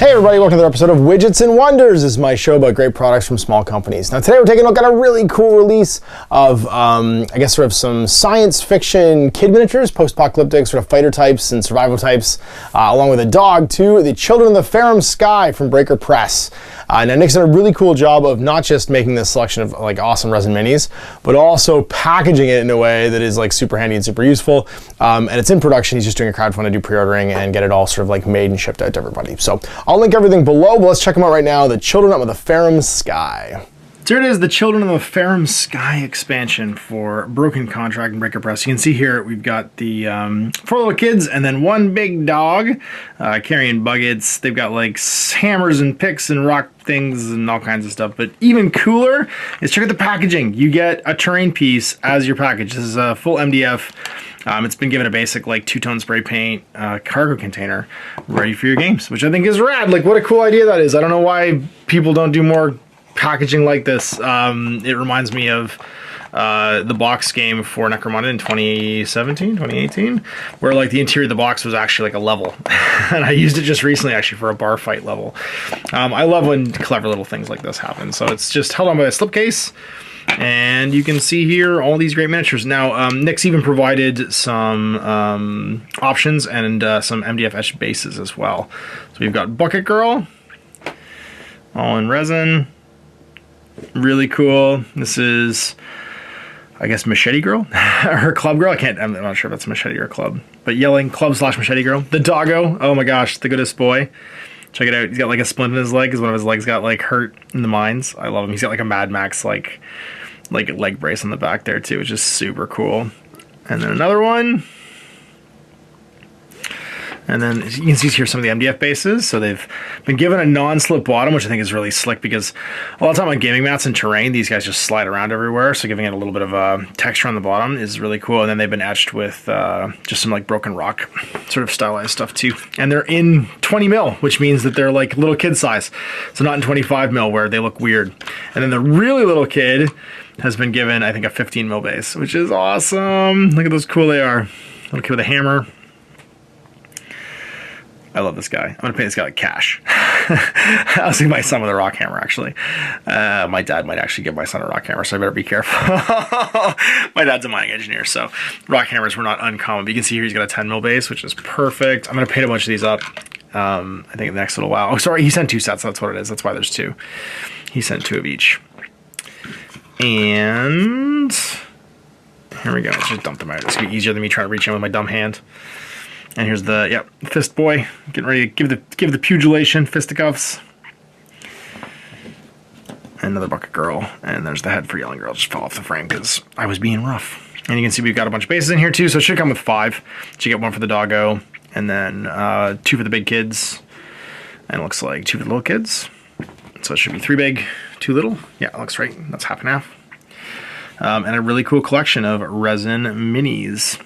Hey everybody, welcome to another episode of Widgets and Wonders. This is my show about great products from small companies. Now today we're taking a look at a really cool release of, I guess sort of some science fiction kid miniatures, post-apocalyptic sort of fighter types and survival types, along with a dog too, the Children of the Ferrum Sky from Breaker Press. Now Nick's done a really cool job of not just making this selection of like awesome resin minis, but also packaging it in a way that is like super handy and super useful. And it's in production. He's just doing a crowdfund to do pre-ordering and get it all sort of like made and shipped out to everybody. So I'll link everything below, but let's check them out right now. The Children of the Ferrum Sky. So here it is, the Children of the Ferrum Sky expansion for Broken Contract and Breaker Press. You can see here we've got the 4 little kids and then 1 big dog carrying buckets. They've got like hammers and picks and rock things and all kinds of stuff. But even cooler is check out the packaging. You get a terrain piece as your package. This is a full MDF. It's been given a basic like 2-tone spray paint cargo container ready for your games, which I think is rad. Like what a cool idea that is. I don't know why people don't do more packaging like this. It reminds me of the box game for Necromunda in 2018, where like the interior of the box was actually like a level. And I used it just recently actually for a bar fight level. I love when clever little things like this happen. So it's just held on by a slipcase. And you can see here all these great miniatures. Now, Nick's even provided some options and some MDF etched bases as well. So we've got Bucket Girl, all in resin. Really cool. This is, I guess, Machete Girl, or Club Girl. I'm not sure if that's Machete or Club, but yelling Club / Machete Girl. The doggo. Oh my gosh, the goodest boy. Check it out. He's got like a splint in his leg because one of his legs got like hurt in the mines. I love him. He's got like a Mad Max like leg brace on the back there too, which is super cool. And then another one. And then you can see here some of the MDF bases. So they've been given a non-slip bottom, which I think is really slick because a lot of time on gaming mats and terrain, these guys just slide around everywhere. So giving it a little bit of a texture on the bottom is really cool. And then they've been etched with just some like broken rock sort of stylized stuff too. And they're in 20 mil, which means that they're like little kid size. So not in 25 mil where they look weird. And then the really little kid has been given, I think, a 15 mil base, which is awesome. Look at those cool they are. Little kid with a hammer. I love this guy. I'm going to pay this guy like cash. I was thinking my son with a rock hammer, actually. My dad might actually give my son a rock hammer, so I better be careful. My dad's a mining engineer, so rock hammers were not uncommon. But you can see here he's got a 10 mil base, which is perfect. I'm going to paint a bunch of these up, I think, in the next little while. Oh, sorry, he sent 2 sets. That's what it is. That's why there's 2. He sent 2 of each. And here we go. Let's just dump them out. It's going to be easier than me trying to reach in with my dumb hand. And here's the fist boy getting ready to give the pugilation fisticuffs. And another Bucket Girl, and there's the head for Yelling Girl. Just fell off the frame because I was being rough. And you can see we've got a bunch of bases in here too, so it should come with 5. So you get 1 for the doggo, and then 2 for the big kids, and it looks like 2 for the little kids. So it should be 3 big, 2 little. Yeah, it looks right. That's half and half. And a really cool collection of resin minis.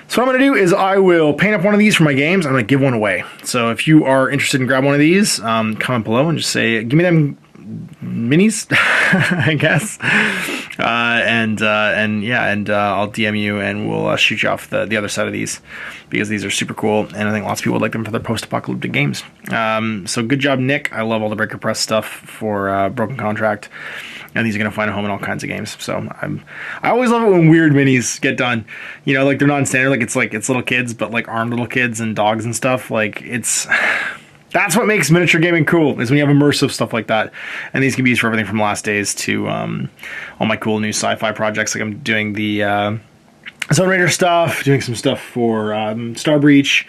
So what I'm going to do is I will paint up one of these for my games. I'm going to give one away. So if you are interested in grabbing one of these, comment below and just say, give me them minis, I guess. And I'll DM you and we'll shoot you off the other side of these because these are super cool. And I think lots of people would like them for their post-apocalyptic games. So good job, Nick. I love all the Breaker Press stuff for Broken Contract. And these are going to find a home in all kinds of games. So I always love it when weird minis get done. You know, like they're non-standard, like it's little kids, but like armed little kids and dogs and stuff. Like that's what makes miniature gaming cool, is when you have immersive stuff like that. And these can be used for everything from Last Days to all my cool new sci-fi projects. Like I'm doing the Zone Raider stuff, doing some stuff for Star Breach,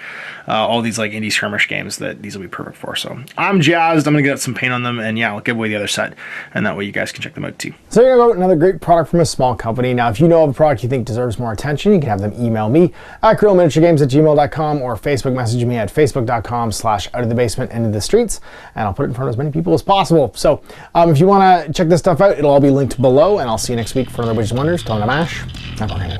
all these like indie skirmish games that these will be perfect for. So I'm jazzed. I'm gonna get some paint on them, and yeah, I'll give away the other set, and that way you guys can check them out too. So here you go, another great product from a small company. Now, if you know of a product you think deserves more attention, you can have them email me at guerrillaminiaturegames@gmail.com or Facebook message me at facebook.com/outofthebasement into the streets, and I'll put it in front of as many people as possible. So if you want to check this stuff out, it'll all be linked below, and I'll see you next week for another Widgets and Wonders. Till then, I'm Ash. Have fun.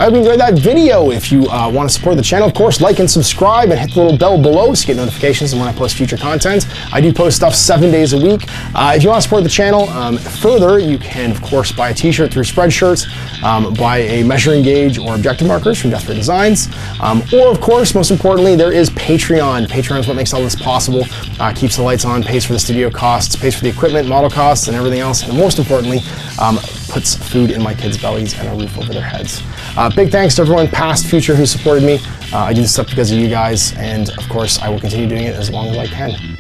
I hope you enjoyed that video. If you want to support the channel, of course, like and subscribe and hit the little bell below so you get notifications when I post future content. I do post stuff 7 days a week. If you want to support the channel further, you can, of course, buy a t-shirt through Spreadshirts, buy a measuring gauge or objective markers from Death Ray Designs, or, of course, most importantly, there is Patreon. Patreon is what makes all this possible, keeps the lights on, pays for the studio costs, pays for the equipment, model costs, and everything else, and most importantly, puts food in my kids' bellies and a roof over their heads. Big thanks to everyone, past, future, who supported me. I do this stuff because of you guys, and of course, I will continue doing it as long as I can.